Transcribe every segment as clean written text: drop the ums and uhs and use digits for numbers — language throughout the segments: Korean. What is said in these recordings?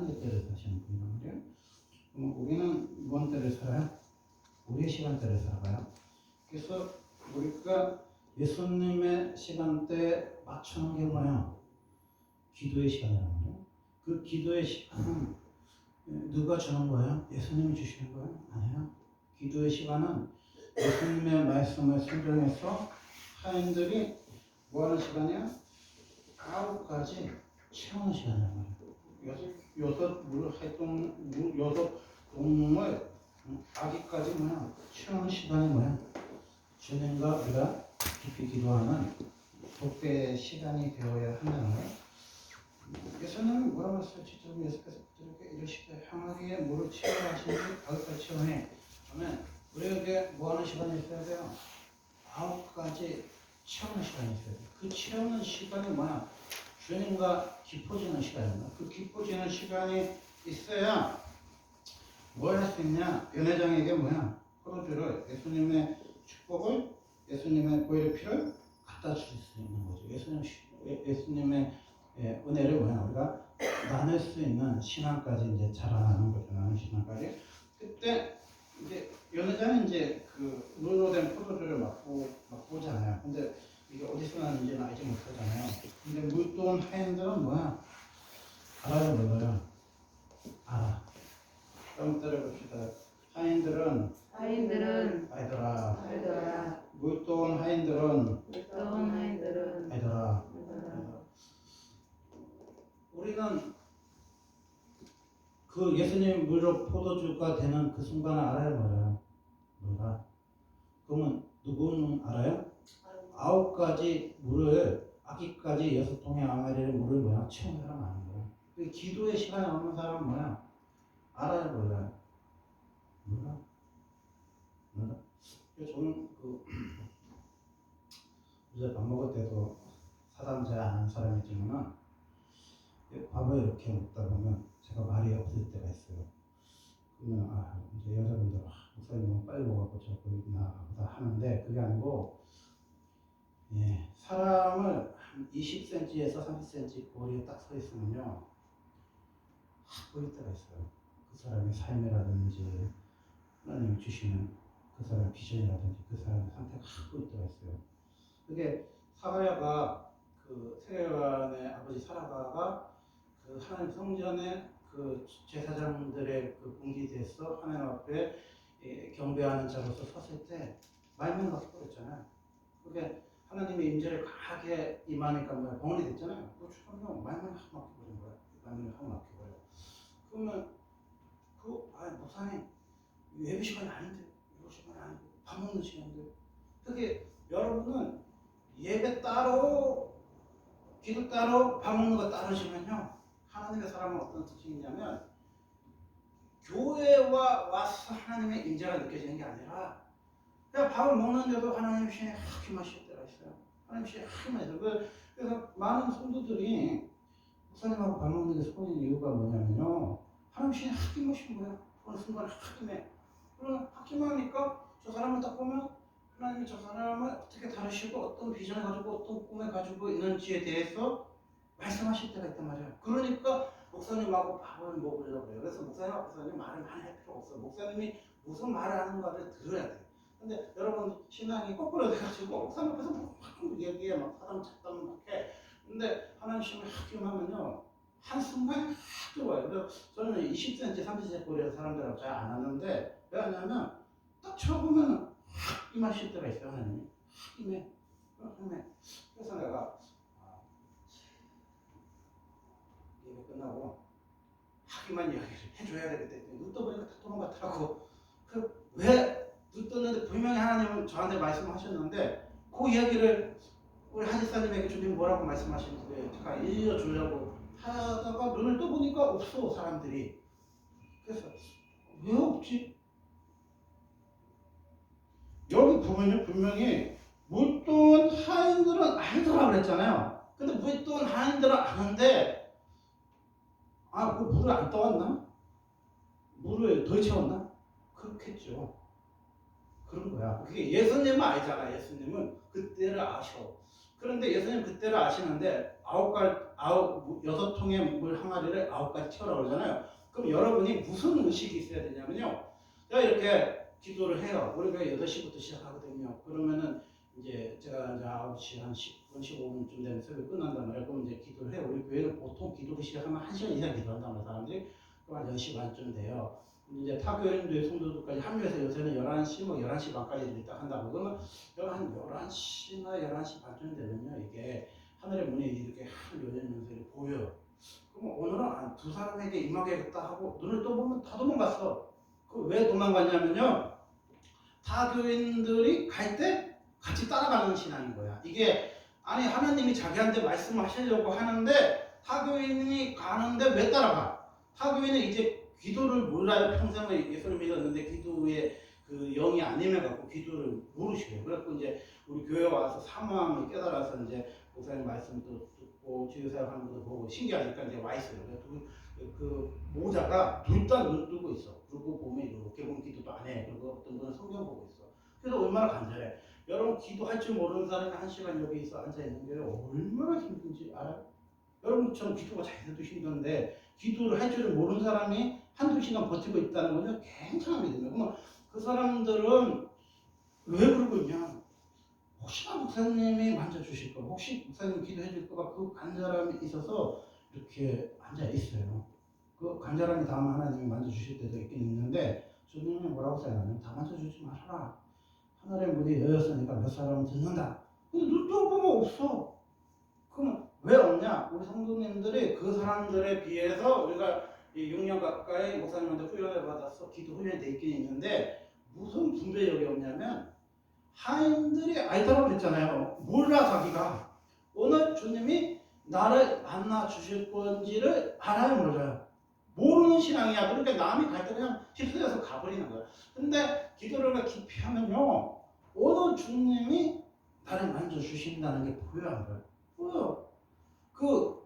하나님의 때를 사시는 분이란 말이에요. 그럼 우리는 뭔 때를 살아요? 우리의 시간대를 살아가요. 그래서 우리가 예수님의 시간대에 맞추는 게 뭐야? 기도의 시간이란 말이에요. 그 기도의 시간은 누가 주는 거예요? 예수님이 주시는 거예요? 아니에요. 기도의 시간은 예수님의 말씀을 순종해서 하인들이 뭐하는 시간이야? 9가지 채우는 시간이란 말이에요. 여섯 동물 아기까지 뭐야? 채우는 시간이 뭐야? 주님과 우리가 깊이 기도하는 독배의 시간이 되어야 한다는 거예요. 예수님은 뭐라고 했어요? 직접 예수께서 그들에게 이르시되 항아리에 물을 채우라 하시니 9가지 채우니 그러면 우리에게 뭐하는 시간이 있어야 돼요? 9가지 채우는 시간이 있어야 돼요. 그 채우는 시간이 뭐야? 주님과 깊어지는 시간입니다. 그 깊어지는 시간이 있어야 뭘 할 수 있냐? 연회장에게 뭐야? 포도주를 예수님의 축복을 예수님의 보혈의 피를 갖다 줄 수 있는 거죠. 예수님의 은혜를 뭐야? 우리가 나눌 수 있는 신앙까지 이제 자라나는 거죠. 나는 신앙까지. 그때 이제 연회장은 이제 그 물로 된 포도주를 맛보잖아요. 근데 이게 어디서 나는지는 알지 못하잖아요. 근데 물돈 하인들은 뭐야? 알아요, 몰라요? 알아. 한번 따라해봅시다. 하인들은 알더라. 물돈 하인들은 알더라. 우리는 그 예수님 물로 포도주가 되는 그 순간을 알아요, 몰라요? 몰라. 그러면 누구는 알아요? 9가지 물을 아기까지 6통의 항아리를 물을 뭐야? 채운 사람 아닌 거야. 그 기도의 시간이 없는 사람은 뭐야? 알아요, 몰라요? 몰라. 저는 어제 밥 먹을 때도 사람 잘 아는 사람이지만 밥을 이렇게 먹다 보면 제가 말이 없을 때가 있어요. 그러면 이제 여자분들 목사님 너무 빨리 먹어갖고 저 보이나 보다 하는데 그게 아니고 사람을 한 20cm에서 30cm 거리에 딱 서 있으면요 확 보일 때가 있어요. 그 사람의 삶이라든지 하나님이 주시는 그 사람의 비전이라든지 그 사람의 상태가 확 보일 때가 있어요. 그게 사가랴가 그 세례요한의 아버지 사라가가 그 하나님 성전에 그 제사장들의 그 공기대에서 하나님 앞에 경배하는 자로서 섰을 때 말만 갖고 그랬잖아요. 그게 하나님의 임재를 강하게 임하니까 뭐야 봉헌이 됐잖아요. 그처럼요 말만 하고 막혀버린 거야. 말만 하고 막혀버려. 그러면 목사님 예배 시간이 아닌데 예배 시간이 아니고 밥 먹는 시간인데 그게 여러분은 예배 따로 기도 따로 밥 먹는 거 따르시면요 하나님의 사람은 어떤 특징이냐면 교회와 와서 하나님의 임재가 느껴지는 게 아니라 그냥 밥을 먹는데도 하나님 신이 확 임하실 때가 있어요. 하나님 신이 확 임하셔요. 그래서 많은 성도들이 목사님하고 밥 먹는 게 손인 이유가 뭐냐면요 하나님 신이 확 임하신 거예요. 어느 순간에 확 임해. 그러면 확 임하니까 저 사람을 딱 보면 하나님이 저 사람을 어떻게 다루시고 어떤 비전을 가지고 어떤 꿈을 가지고 있는지에 대해서 말씀하실 때가 있단 말이에요. 그러니까 목사님하고 밥을 먹으려고 해요. 그래서 목사님 앞에서는 말을 많이 할 필요가 없어요. 목사님이 무슨 말을 하는가를 들어야 돼요. 근데 여러분 신앙이 거꾸로 돼가지고 목사님 앞에서 막 얘기해 막 사람 잡담 막 해. 근데 하나님 신앙이 확 임하면요 한순간에 확 들어와요. 그래서 저는 20cm, 30cm 거리에서 사람들하고 잘 안 하는데 왜냐면 딱 쳐보면 확 임하실 때가 있어요. 하나님이 확 임해. 그래서 내가 예배 끝나고 하기만 이야기를 해줘야 되겠다. 눈 떠보니까 다 도망갔더라고. 왜 눈 떴는데 분명히 하나님은 저한테 말씀하셨는데 그 이야기를 우리 하지사님에게 주님 뭐라고 말씀하시는지 제가 일러주려고 하다가 눈을 떠보니까 없어 사람들이. 그래서 왜 없지? 여기 보면요 분명히 물돈 하인들은 알더라 그랬잖아요. 근데 물돈 하인들은 아는데 그 물을 안 떠왔나? 물을 덜 채웠나? 그렇겠죠. 그런 거야. 그게 예수님은 알잖아. 예수님은 그때를 아셔. 그런데 예수님 그때를 아시는데 여섯 통의 물 항아리를 9가지 채우라고 그러잖아요. 그럼 여러분이 무슨 의식이 있어야 되냐면요. 제가 이렇게 기도를 해요. 우리가 8시부터 시작하거든요. 그러면은 이제 제가 이제 9시 한 10분, 15분쯤 되면 새벽 끝난단 말이에요. 그럼 이제 기도를 해요. 우리 교회는 보통 기도를 시작하면 1시간 이상 기도한단 말이에요. 사람들이. 그럼 한 10시 반쯤 돼요. 이제 타교인들 성도들까지 합류해서 요새는 11시, 11시 반까지 딱 한다고. 그러면 한 11시나 11시 반쯤 되면요. 이게 하늘의 문이 이렇게 한 열리면서 보여요. 그럼 오늘은 두 사람에게 임하겠다 하고 눈을 떠보면 다 도망갔어. 그 왜 도망갔냐면요. 타교인들이 갈 때 같이 따라가는 신앙인 거야. 이게 아니 하나님이 자기한테 말씀하시려고 하는데 타교인이 가는데 왜 따라가? 타교인은 이제 기도를 몰라요. 평생을 예수를 믿었는데 기도에 그 영이 안 임해갖고 기도를 모르시고요. 그래서 이제 우리 교회 와서 사모함을 깨달아서 이제 목사님 말씀도 듣고 주유사역하는 것도 보고 신기하니까 이제 와 있어요. 그 모자가 둘 다 눈 뜨고 있어. 그리고 보면 이렇게 보면 기도도 안 해. 그리고 어떤 분은 성경 보고 있어. 그래서 얼마나 간절해. 여러분 기도할 줄 모르는 사람이 1시간 여기 있어 앉아 있는 게 얼마나 힘든지 알아요? 여러분처럼 기도가 잘 돼도 힘든데 기도를 할 줄을 모르는 사람이 1~2시간 버티고 있다는 거는 굉장한 믿음이에요. 그러면 그 사람들은 왜 그러고 있냐? 혹시나 목사님이 만져주실까? 혹시 목사님 기도해 줄까봐 그 간절함이 있어서 이렇게 앉아 있어요. 그 간절함이 다음 하나님이 만져주실 때도 있긴 있는데 주님이 뭐라고 써야하냐면 다 만져주지 말아라. 하늘의 문이 열렸으니까 몇 사람은 듣는다. 근데 눈 떠보면 없어. 그럼 왜 없냐? 우리 성도님들이 그 사람들에 비해서 우리가 6년 가까이 목사님한테 훈련을 받아서 기도 훈련이 돼 있긴 있는데 무슨 분별력이 없냐면 하인들이 알다고 그랬잖아요. 몰라 자기가. 오늘 주님이 나를 만나 주실 건지를 알아요 몰라요? 모르는 신앙이야. 그러니까 남이 갈 때 그냥 휩쓸려서 가버리는 거야. 근데 기도를 깊이 하면요. 오늘 주님이 나를 만져주신다는 게 보여요 안 보여요? 보여요. 그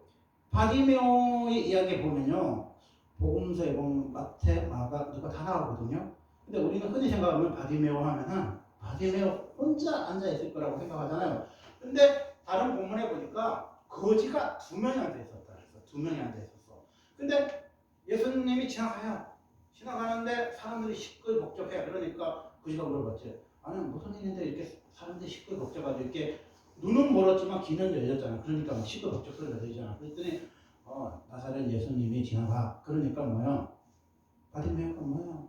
바디메오의 이야기 보면요. 복음서에 보면 마태, 마가, 누가 다 나오거든요. 근데 우리는 흔히 생각하면 바디메오 하면은 바디메오 혼자 앉아 있을 거라고 생각하잖아요. 근데 다른 본문에 보니까 거지가 2명이 앉아 있었다. 그래서 2명이 앉아 있었어. 근데 예수님이 지나가요. 지나가는데 사람들이 시끌벅적해. 그러니까 거지가 물어봤지. 아니 무슨 일인데 이렇게 사람들이 시끌벅적하죠. 이렇게 눈은 멀었지만 귀는 열렸잖아. 그러니까 시끌벅적 소리가 들리잖아. 그랬더니 나사렛 예수님이 지나가. 그러니까 뭐야? 바디메오가 뭐야?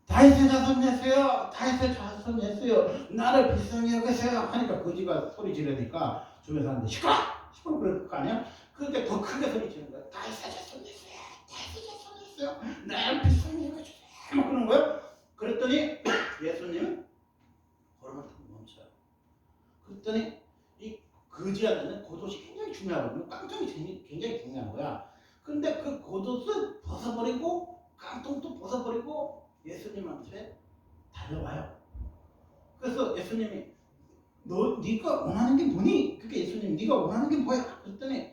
다윗의 자손 예수여, 다윗의 자손 예수여, 나를 불쌍히 여기세요 하니까 거지가 소리 지르니까 주변 사람들이 시끄러 그럴 거 아니야? 그러니까 더 크게 소리 지르는 거야. 다윗의 자손 예수여, 다윗의 자손 예수여, 나를 불쌍히 여기세요 막 그러는 거야. 그랬더니 예수님은 걸음을 탁 멈춰요. 그랬더니 이 거지한테는 겉옷이 굉장히 중요하거든요. 깡통이 굉장히 중요한 거야. 근데 그 겉옷을 벗어버리고 깡통도 벗어버리고 예수님한테 달려와요. 그래서 예수님이 네가 원하는 게 뭐니? 그게 예수님 네가 원하는 게 뭐야? 그랬더니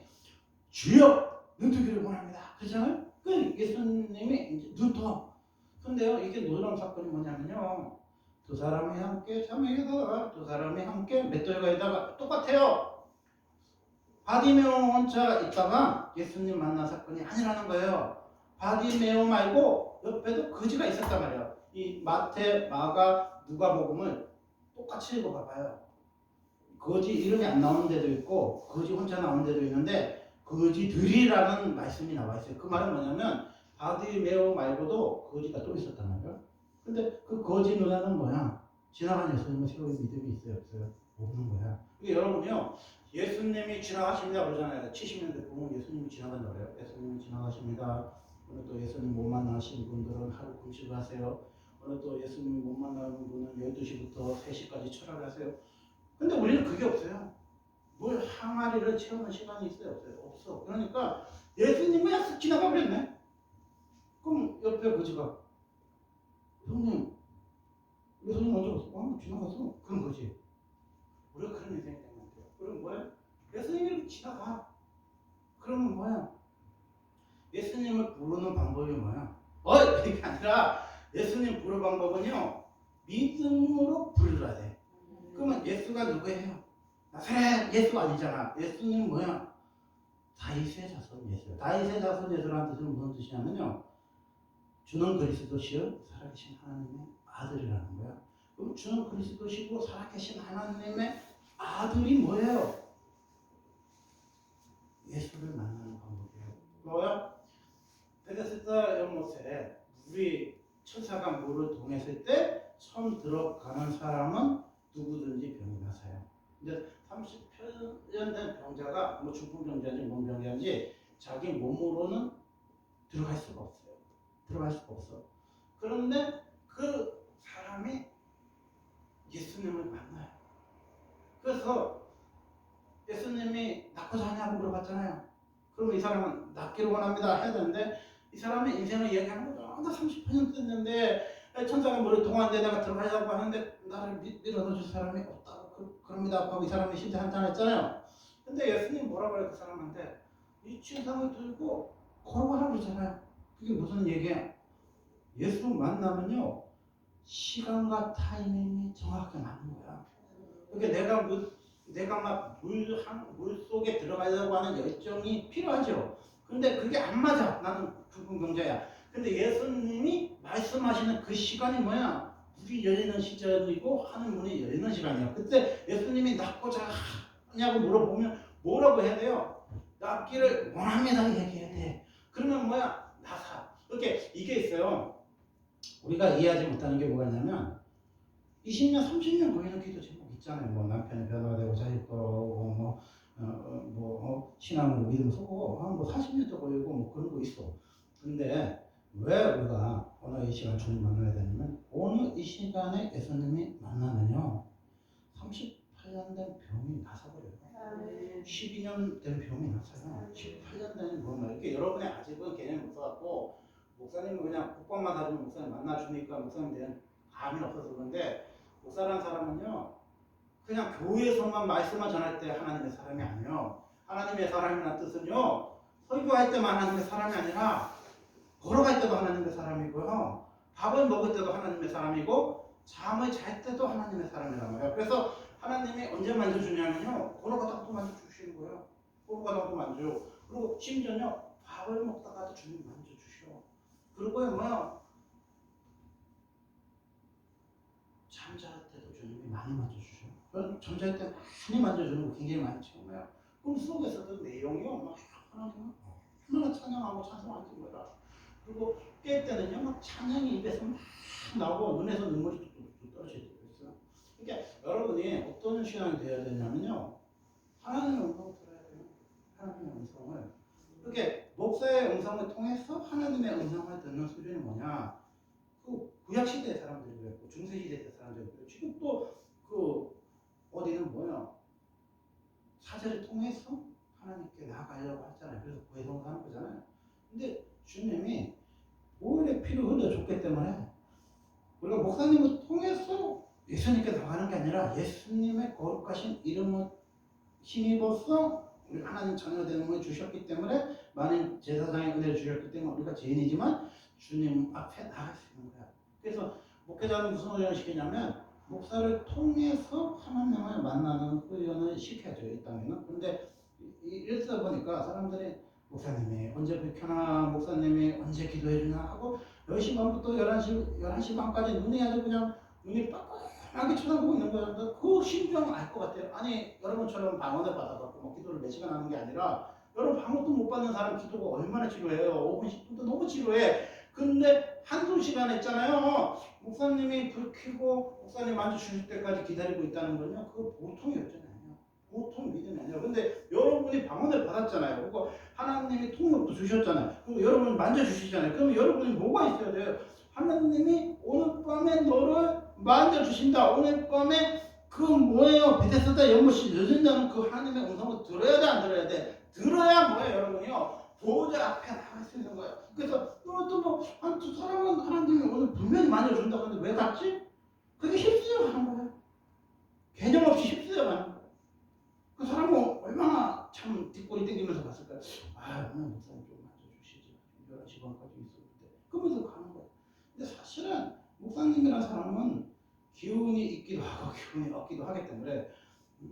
주여 눈뜨기를 원합니다. 그렇잖아요? 그 예수님이 이제 눈떠. 근데요 이게 놀라운 사건이 뭐냐면요. 두 사람이 함께 자매에다가 두 사람이 함께 맷돌가에다가 똑같아요. 바디메오 혼자 있다가 예수님 만난 사건이 아니라는 거예요. 바디메오 말고 옆에도 거지가 있었단 말이에요. 이 마태, 마가, 누가복음을 똑같이 읽어봐봐요. 거지 이름이 안 나오는 데도 있고 거지 혼자 나오는 데도 있는데 거지들이라는 말씀이 나와 있어요. 그 말은 뭐냐면 바디메오 말고도 거지가 또 있었단 말이에요. 근데 그 거지 누나는 뭐야? 지나간 예수님을 세우는 믿음이 있어요 없어요? 없는 거야. 그러니까 여러분이요. 예수님이 지나가십니다 그러잖아요. 70년대 보면 예수님이 지나간다 그래요. 예수님이 지나가십니다. 오늘 또 예수님 못 만나신 분들은 하루 금식을 하세요. 오늘 또 예수님 못 만나는 분은 12시부터 3시까지 철학을 하세요. 근데 우리는 그게 없어요. 뭘 항아리를 채우는 시간이 있어요 없어요? 없어. 그러니까 예수님 그냥 쓱 지나가 버렸네. 그럼 옆에 거지가 형님 예수님 먼저 갔어. 지나갔어. 그런 거지. 우리가 그런 인생이 되는 거예요. 그럼 뭐야? 예수님이 지나가. 그러면 뭐야? 예수님을 부르는 방법이 뭐야? 이게 아니라 예수님 부르는 방법은요. 믿음으로 부르라 돼. 그러면 예수가 누구예요? 나사렛 예수가 아니잖아. 예수님 뭐야? 다윗의 자손 예수. 다윗의 자손 예수라는 뜻은 무슨 뜻이냐면요. 주는 그리스도시요 살아계신 하나님의 아들이라는 거야. 그럼 주는 그리스도시고 살아계신 하나님의 아들이 뭐예요? 예수를 만나는 방법이에요. 뭐야? 베데스다 연못에 물이 천사가 물을 통했을 때 처음 들어가는 사람은 누구든지 병이 나서요. 이제 30년 된 병자가 뭐 중풍병자인지 뭔 병자인지 자기 몸으로는 들어갈 수가 없어요. 들어갈 수가 없어. 그런데 그 사람이 예수님을 만나요. 그래서 예수님이 낫고자 하냐고 물어봤잖아요. 그럼 이 사람은 낫기를 원합니다 해야 되는데 이 사람의 인생을 얘기하는 거죠. 나 30년 됐는데 천사가 물을 통하는데 내가 들어가려고 하는데 나를 밀어넣어줄 사람이 없다고 그럽니다 하고 이 사람이 진짜 한탄했잖아요. 근데 예수님 뭐라고 해요? 그 사람한테 이 침상을 들고 걸어가라고 그러잖아요. 그게 무슨 얘기야? 예수 만나면요 시간과 타이밍이 정확하게 맞는 거야. 그러니까 내가 막 물 속에 들어가려고 하는 열정이 필요하죠. 근데 그게 안 맞아. 나는 죽은 경자야. 근데 예수님이 말씀하시는 그 시간이 뭐야? 물이 열리는 시절이고 하늘 문이 열리는 시간이야. 그때 예수님이 낫고자 하냐고 물어보면 뭐라고 해야 돼요? 낫기를 원합니다 얘기해야 돼. 그러면 뭐야? 나사. 이렇게 이게 있어요. 우리가 이해하지 못하는 게 뭐가 있냐면 20년, 30년 걸리는 기도 제목 있잖아요. 뭐 남편이 변화가 되고 자식 돌아오고 신앙으로 믿음 서고 뭐 40년도 걸리고 뭐 그런 거 있어. 근데 왜 우리가 오늘 이 시간 주님 만나야 되냐면 오늘 이 시간에 예수님이 만나면요 38년 된 병이 나서버려요. 12년 된 병이 나서요. 18년 된 병이 이렇게 여러분의 아직은 개념이 없어갖고 목사님은 그냥 국밥만 사주면 목사님 만나주니까 목사님 대한 감이 없어서 그런데 목사라는 사람은요 그냥 교회에서만 말씀만 전할 때 하나님의 사람이 아니에요. 하나님의 사람이라는 뜻은요 설교할 때만 하나님의 사람이 아니라 걸어갈 때도 하나님의 사람이고요 밥을 먹을 때도 하나님의 사람이고 잠을 잘 때도 하나님의 사람이란 말이에요. 그래서 하나님이 언제 만져주냐면요 걸어가다가도 만져주시는 거예요. 걸어가다가도 만져요. 그리고 심지어요 밥을 먹다가도 주님 만져주셔. 그리고요 뭐야 잠잘 때도 주님이 많이 만져주셔. 잠잘 때 많이 만져주는 거 굉장히 많죠. 꿈 속에서도 내용이요 막 하나님 얼마나 찬양하고 찬송하는 거라. 그리고 깰 때는요 막 찬양이 입에서 막 나오고 눈에서 눈물이 뚝뚝 떨어지고 있어요. 그러니까 여러분이 어떤 신앙이 되어야 되냐면요 하나님의 음성을 들어야 돼요. 하나님의 음성을. 이렇게 목사의 음성을 통해서 하나님의 음성을 듣는 수준이 뭐냐? 그 구약 시대 사람들이 그랬고 중세 시대 사람들이 그랬고 지금 또 그 어디는 뭐야? 사제를 통해서 하나님께 나아가려고 하잖아요. 그래서 구해서 하는 거잖아요. 근데 주님이 오히려 피를 흘려줬기 때문에 우리가 목사님을 통해서 예수님께 나가는 게 아니라 예수님의 거룩하신 이름을 힘입어서 우리 하나님 자녀가 되는 걸 주셨기 때문에 많은 제사장의 은혜를 주셨기 때문에 우리가 죄인이지만 주님 앞에 나갈 수 있는 거야. 그래서 목회자는 무슨 훈련을 시키냐면 목사를 통해서 하나님을 만나는 훈련을 시켜줘요. 이 땅에는. 근데 이러다 보니까 사람들이 목사님이 언제 불켜나 목사님이 언제 기도해 주나 하고 10시 반부터 11시 반까지 눈이 아주 그냥 눈이 빡빡하게 쳐다보고 있는 거야. 그 심정 알 것 같아요. 아니 여러분처럼 방언을 받아갖고 뭐 기도를 몇 시간 하는 게 아니라 여러분 방언도 못 받는 사람 기도가 얼마나 지루해요. 5분 10분도 너무 지루해. 근데 한두 시간 했잖아요. 목사님이 불 켜고 목사님 만져주실 때까지 기다리고 있다는 건요. 그거 보통의 열정이 아니에요. 보통 믿음이 아니에요. 근데 여러분이 방언을 받았잖아요. 그리고 하나님이 통역도 주셨잖아요. 그리고 여러분 만져주시잖아요. 그러면 여러분이 뭐가 있어야 돼요? 하나님이 오늘 밤에 너를 만져주신다. 오늘 밤에 그 뭐예요? 베데스다 연못이 열린다는 그 하나님의 음성을 들어야 돼, 안 들어야 돼? 들어야 뭐예요, 여러분이요? 보호자 앞에 나갈 수 있는 거예요. 그래서 또뭐한두 사람은 하나님이 오늘 분명히 만져준다고 하는데 왜 갔지? 그게 휩쓸려 가는 거예요. 개념 없이 휩쓸려 가는 거예요. 그 사람은 얼마나 참 뒷골이 땡기면서 갔을까요? 아, 오늘 목사님 좀 만져주시지. 11시 반까지 있었는데. 그러면서 가는 거예요. 근데 사실은 목사님이라는 사람은 기운이 있기도 하고 기운이 없기도 하기 때문에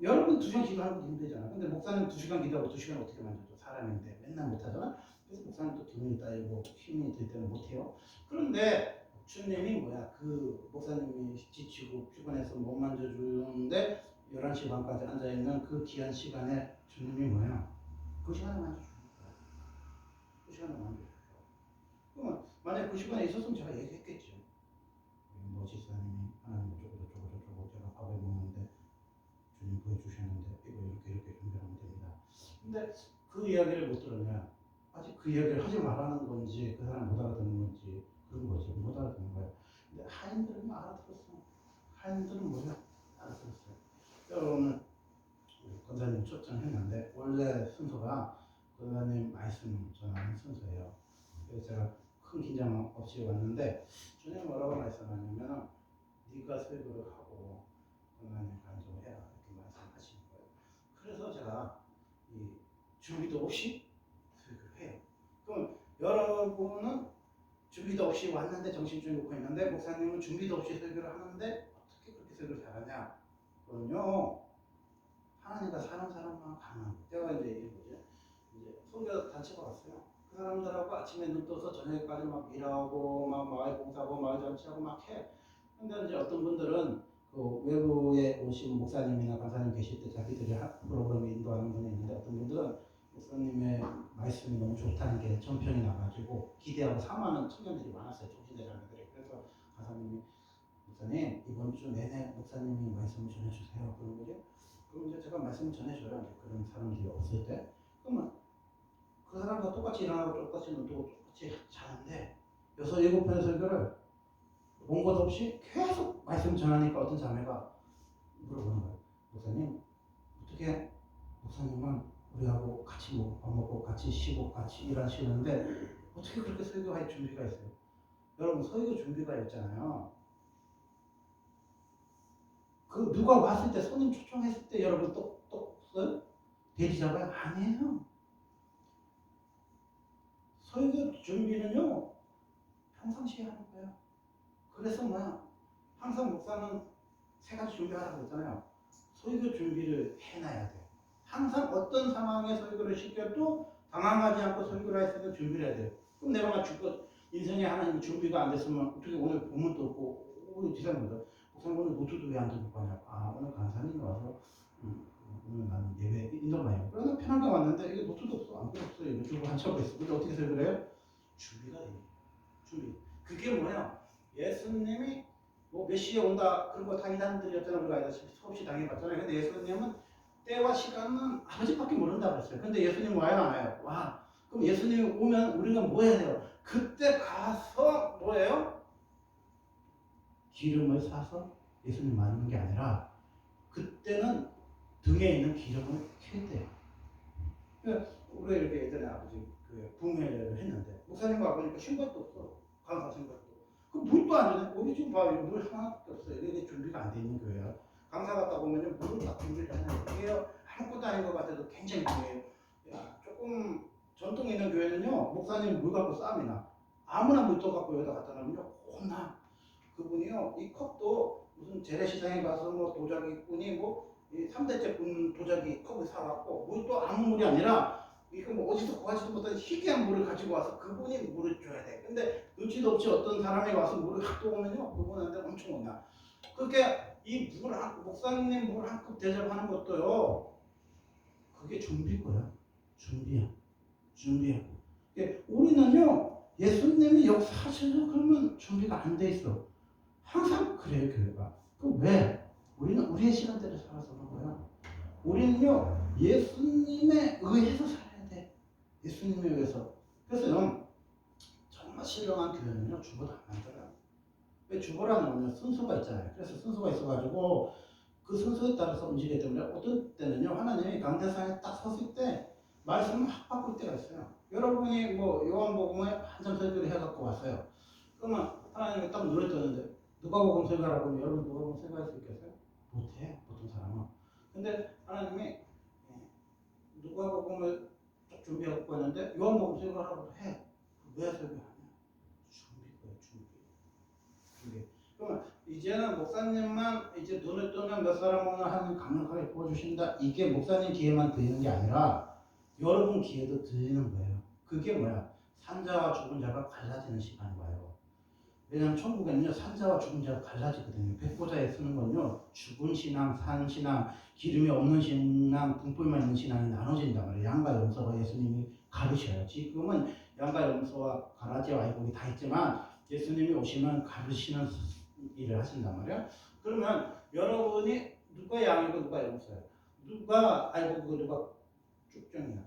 여러분 2시간 기도하는 거 힘들잖아. 근데 목사님 2시간 기도하고 2시간 어떻게 만져줘? 사람인데 맨날 못하잖아. 그래서 목사님도 기분이 따이고 힘이 들 때는 못해요. 그런데 주님이 뭐야? 그 목사님이 지치고 피곤해서 못 만져주는데 11시 반까지 앉아있는 그 귀한 시간에 주님이 뭐야? 그 시간에 만져주는 거야. 그 시간에 만져주는 거야. 그러면 만약에 그 시간에 있었으면 제가 얘기했겠죠. 뭐 지사님이 하나님 저거 제가 밥을 먹는데 주님 보여주셨는데 이거 이렇게 준비하면 됩니다. 근데 그 이야기를 못 들으면 아직 그 이야기를 하지 말라는 건지 그 사람 못 알아듣는 건지 그런 거지. 못 알아듣는 거야. 근데 하인들은 알아들었어. 하인들은 뭐야? 알아들었어요. 여러분 권사님 초청했는데 원래 순서가 권사님 말씀 전하는 순서예요. 그래서 제가 큰 긴장 없이 왔는데 주님 뭐라고 말씀하냐면 네가 설교를 하고 권사님 간증해라 이렇게 말씀하시는 거예요. 그래서 제가 이 준비도 없이 설교를 해요. 그럼 여러분은 준비도 없이 왔는데 정신줄이 놓고 있는데 목사님은 준비도 없이 설교를 하는데 어떻게 그렇게 설교를 잘하냐? 그건요 하나님과 사는 사람만 가능한 거예요. 제가 이제 선교 단체가 왔어요. 그 사람들하고 아침에 눈 떠서 저녁까지 막 일하고 막 마을 봉사하고 마을 잔치하고 막 해. 근데 이제 어떤 분들은 그 외부에 오신 목사님이나 강사님 계실 때 자기들이 프로그램 인도하는 분이 있는데 어떤 분들은 목사님의 말씀이 너무 좋다는 게 전평이 나가지고 기대하고 사모하는 청년들이 많았어요. 정신대장들이. 그래서 강사님이 목사님 이번 주 내내 목사님이 말씀을 전해주세요. 그런 거죠. 그럼 이제 제가 말씀을 전해줘요. 이제 그런 사람들이 없을 때. 그러면 그 사람과 똑같이 일어나고 똑같이 눈뜨고 똑같이 자는데 6, 7편의 설교를 본 것 없이 계속 말씀 전하니까 어떤 자매가 물어보는 거예요. 목사님 어떻게 목사님은 우리하고 같이 밥 먹고 같이 쉬고 같이 일하시는데 어떻게 그렇게 설교할 준비가 있어요? 여러분 설교 준비가 있잖아요. 그 누가 왔을 때 손님 초청했을 때 여러분 똑똑 돼지 잡아요? 아니에요. 설교 준비는요 평상시에 하는 거예요. 그래서 뭐야 항상 목사는 3가지 준비하라고 그랬잖아요. 설교 준비를 해놔야 돼. 항상 어떤 상황에 설교를 시켜도 당황하지 않고 설교를 할 수 있는 준비를 해야 돼요. 그럼 내가 막 죽고 인생에 하나님 준비가 안 됐으면 어떻게 오늘 본문도 없고 우리 지사님들 목사님 오늘 노트도 왜 안 들고 가냐고. 아 오늘 강사님이 와서 오늘 나는 예배 인도가요. 그러나 편하게 왔는데 이게 노트도 없어 안 필요 없어요. 이거 주고 한참 있어. 근데 어떻게 설교를 해요? 준비가 돼요. 준비. 그게 뭐야? 예수님이 뭐 몇 시에 온다 그런 거 당이단들이었잖아요. 우리가 알다시피 수없이 당해봤잖아요. 근데 예수님은 때와 시간은 아버지밖에 모른다고 했어요. 근데 예수님 와요 안 와요? 와. 그럼 예수님이 오면 우리가 뭐 해야 돼요? 그때 가서 뭐예요? 기름을 사서 예수님 맞는 게 아니라 그때는 등에 있는 기름을 킬 때예요. 그러니까 우리 이렇게 예전에 아버지 그 부흥회를 했는데 목사님과 와보니까 신발도 없어. 강사 신발도. 그 물도 안 주네. 우리 지금 봐. 물 하나밖에 없어요. 이게 준비가 안 돼 있는 거예요. 강사 갔다 보면요. 물을 딱 준비를 해놔요. 이게 아무것도 아닌 것 같아도 굉장히 중요해요. 야, 조금 전통 있는 교회는요. 목사님 물 갖고 싸움이 나. 아무나 물도 갖고 여기다 갖다 놓으면요. 혼나. 그분이요. 이 컵도 무슨 재래시장에 가서 뭐 도자기꾼이 뭐 3대째 군 도자기 컵을 사갖고 물도 아무 물이 아니라 이거 뭐 어디서 구하지도 못한 희귀한 물을 가지고 와서 그분이 물을 줘야 돼. 근데 눈치도 없이 어떤 사람이 와서 물을 갖고 오면요. 그분한테 엄청 혼나. 그렇게 이 물 한, 목사님 물 한 컵 대접하는 것도요. 그게 준비고요. 준비야. 준비야. 우리는요. 예수님이 역사하시려 그러면 준비가 안 돼 있어. 항상 그래요. 교회가. 그 왜? 우리는 우리의 시간대를 살아서 그런 거야. 우리는요. 예수님에 의해서 살아야 돼. 예수님에 의해서. 그래서 정말 신령한 교회는요. 주보도 안 만들어요. 왜 주보라는 거는 순서가 있잖아요. 그래서 순서가 있어가지고 그 순서에 따라서 움직이기 때문에 어떤 때는요. 하나님이 강대상에 딱 섰을 때 말씀을 확 바꿀 때가 있어요. 여러분이 뭐 요한복음에 한참 설교를 해갖고 왔어요. 그러면 하나님이 딱 눈을 뜨는데 누가복음 설교하라고 하면 여러분 누가복음 설교할 수 있겠어요? 못해. 보통 사람은. 근데 하나님이 누가복음을 쭉 준비하고 왔는데 요한복음 설교하라고 해. 왜 설교하냐? 준비고요. 준비. 그러면 이제는 목사님만 이제 눈을 뜨면 몇 사람 오늘 하나님 강력하게 부어주신다. 이게 목사님 기회만 드리는 게 아니라 여러분 기회도 드리는 거예요. 그게 뭐야? 산자와 죽은 자가 갈라지는 시간이 와요. 왜냐하면 천국에는요 산자와 죽은 자가 갈라지거든요. 백보자에 쓰는 건요 죽은 신앙, 산 신앙, 기름이 없는 신앙, 등불만 있는 신앙이 나눠진단 말이에요. 양과 염소가 예수님이 가르셔요. 지금은 양과 염소와 가라지와 아이곡이 다 있지만 예수님이 오시면 가르시는 일을 하신단 말이에요. 그러면 여러분이 누가 양이고 누가 염소예요? 누가 아이곡이고 누가 쭉정이야?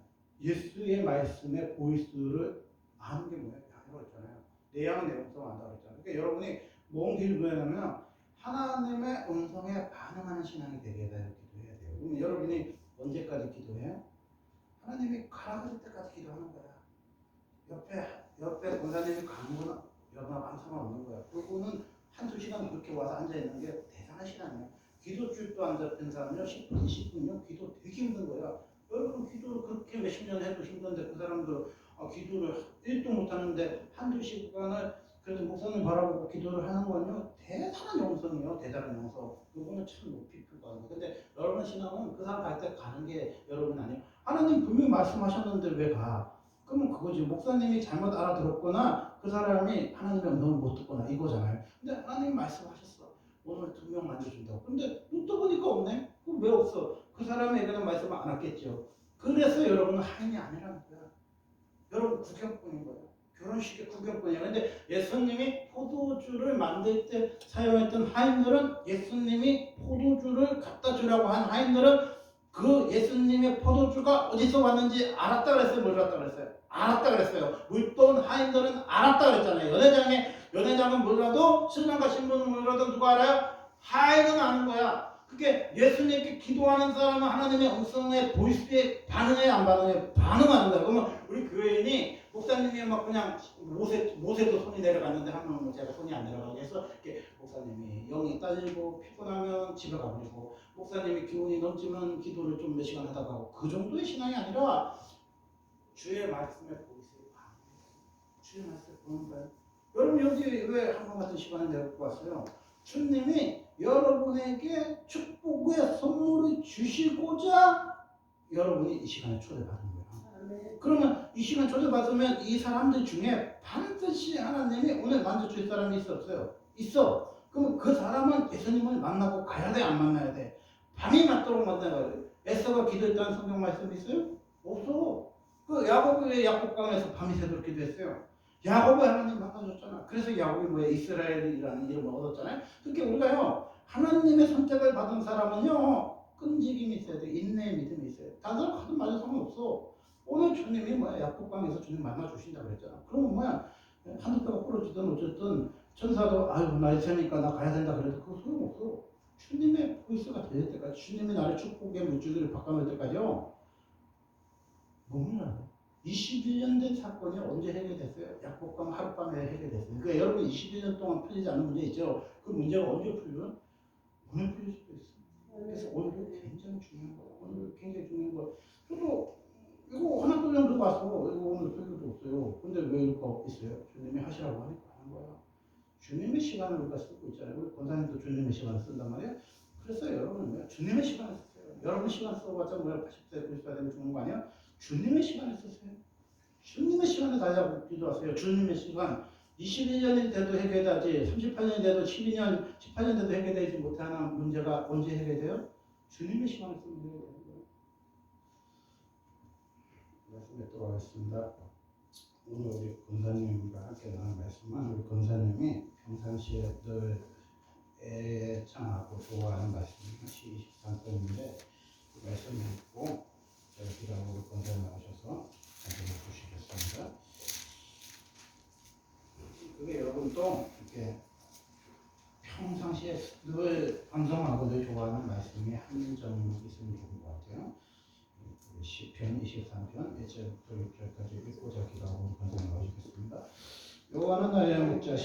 예수의 말씀의 보이스를 아는 게 뭐예요? 양이라고 했잖아요. 내 양은 내 음성 안다고 했잖아요. 그러니까 여러분이 뭔 기도하냐면 하나님의 음성에 반응하는 신앙이 되게 해야 기도해야 돼요. 그러면 여러분이 언제까지 기도해요? 하나님이 가라 그럴 때까지 기도하는 거야. 옆에 권사님이 가는 거는 여러분 아무 상관없는 거야. 그거는 한두 시간 그렇게 와서 앉아있는 게 대단한 신앙이에요. 기도줄도 안 잡힌 사람은요 10분, 20분이요 기도 되게 힘든 거야. 여러분 기도를 그렇게 몇십 년 해도 힘든데 그 사람도 기도를 1도 못하는데 한두 시간을 그래도 목사님 바라보고 기도를 하는 건요 대단한 영성이에요. 대단한 영성. 그거는 참 높이 평가하는 거예요. 근데 여러분 신앙은 그 사람 갈 때 가는 게 여러분 아니에요. 하나님 분명히 말씀하셨는데 왜 가? 그러면 그거지. 목사님이 잘못 알아들었거나 그 사람이 하나님의 음성을 못 듣거나 이거잖아요. 근데 하나님이 말씀하셨어. 오늘 2명 만져준다고. 근데 또 보니까 없네? 그럼 왜 없어? 그 사람에게는 말씀을 안 했겠죠. 그래서 여러분은 하인이 아니라는 거야. 여러분 구경꾼인 거예요. 결혼식의 구경꾼이에요. 근데 예수님이 포도주를 만들 때 사용했던 하인들은 예수님이 포도주를 갖다 주라고 한 하인들은 그 예수님의 포도주가 어디서 왔는지 알았다 그랬어요? 몰랐다 그랬어요? 알았다 그랬어요. 물돈 하인들은 알았다 그랬잖아요. 연회장은 몰라도 신랑과 신부는 몰라도 누가 알아요? 하인은 아는 거야. 그게 예수님께 기도하는 사람은 하나님의 음성에 보이스에 반응해 안 반응해? 반응하는 거야. 그러면 우리 교회인이 목사님이 막 그냥 모세도 손이 내려갔는데 한 명은 제가 손이 안 내려가게 해서 이렇게 목사님이 영이 딸리고 피곤하면 집에 가버리고 목사님이 기운이 넘치면 기도를 좀 몇 시간 하다가 하고 그 정도의 신앙이 아니라 주의 말씀에 보이스에 반응해. 주의 말씀에 보는 거예요. 여러분 여기 왜 한번 같은 시간을 내고 왔어요? 주님이 여러분에게 축복의 선물을 주시고자 여러분이 이 시간에 초대받은 거예요. 그러면 이 시간 초대받으면 이 사람들 중에 반드시 하나님이 오늘 만져줄 사람이 있어 없어요? 있어. 그럼 그 사람은 예수님을 만나고 가야 돼? 안 만나야 돼? 밤이 맞도록 만나야 돼. 에서가 기도했다는 성경 말씀 있어요? 없어. 그 야곱이 왜 야곱강에서 밤이 새도록 기도했어요? 야곱을 하나님 만나줬잖아. 그래서 야곱이 뭐야? 이스라엘이라는 이름을 얻었잖아요. 그러니까 우리가요 하나님의 선택을 받은 사람은요 끈질김이 있어야 돼. 인내의 믿음이 있어야 돼. 다른 사람 가든 말든 상관없어. 오늘 주님이 뭐야? 야곱강에서 주님 만나주신다고 그랬잖아. 그러면 뭐야? 한두 배가 부러지든 어쨌든 천사도 아유 나 있으니까 나 가야 된다 그래도 그거 소용없어. 주님의 보이스가 될 때까지 주님이 나를 축복의 물줄기를 바꿔놓을 때까지요 뭡니다. 21년 된 사건이 언제 해결됐어요? 약복강 하룻밤에 해결됐어요. 그러니까 여러분 21년 동안 풀리지 않은 문제 있죠? 그 문제가 언제 풀려요? 오늘 풀릴 수도 있어요. 그래서 오늘도 굉장히 중요한 거예요. 오늘 굉장히 중요한 거예요. 저도 이거 하나 또 정도 봤어. 이거 오늘 설교도 없어요. 근데 왜 이거 있어요? 주님이 하시라고 하니까 하는 거야. 주님의 시간을 우리가 쓰고 있잖아요. 우리 권사님도 주님의 시간을 쓴단 말이에요. 그래서 여러분은 주님의 시간을 쓰세요. 여러분 시간 써봤자 뭐야 80세, 90세 되면 죽는 거 아니야? 주님의 시간을 쓰세요. 주님의 시간을 달라고 기도하세요. 주님의 시간. 21년이 돼도 해결되지, 38년이 돼도 12년, 18년 돼도 해결되지 못하는 문제가 언제 해결돼요? 주님의 시간을 쓰면 해결되는 거예요. 말씀에 들어가겠습니다. 오늘 우리 권사님과 함께 나눈 말씀은 우리 권사님이 평상시에 늘 애창하고 좋아하는 말씀이 시 23편인데 그 말씀을 읽고 제가 기도하고 우리 권사님 나오셔서 말씀을 주시겠습니다. 그게 여러분도 이렇게 평상시에 늘 방송하고 늘 좋아하는 말씀이 한 점 있으면 좋은 것 같아요. 시편 23편 1절부터 6절까지 읽고 제가 기도하고 권사님 나오시겠습니다. 요한은 나의 목자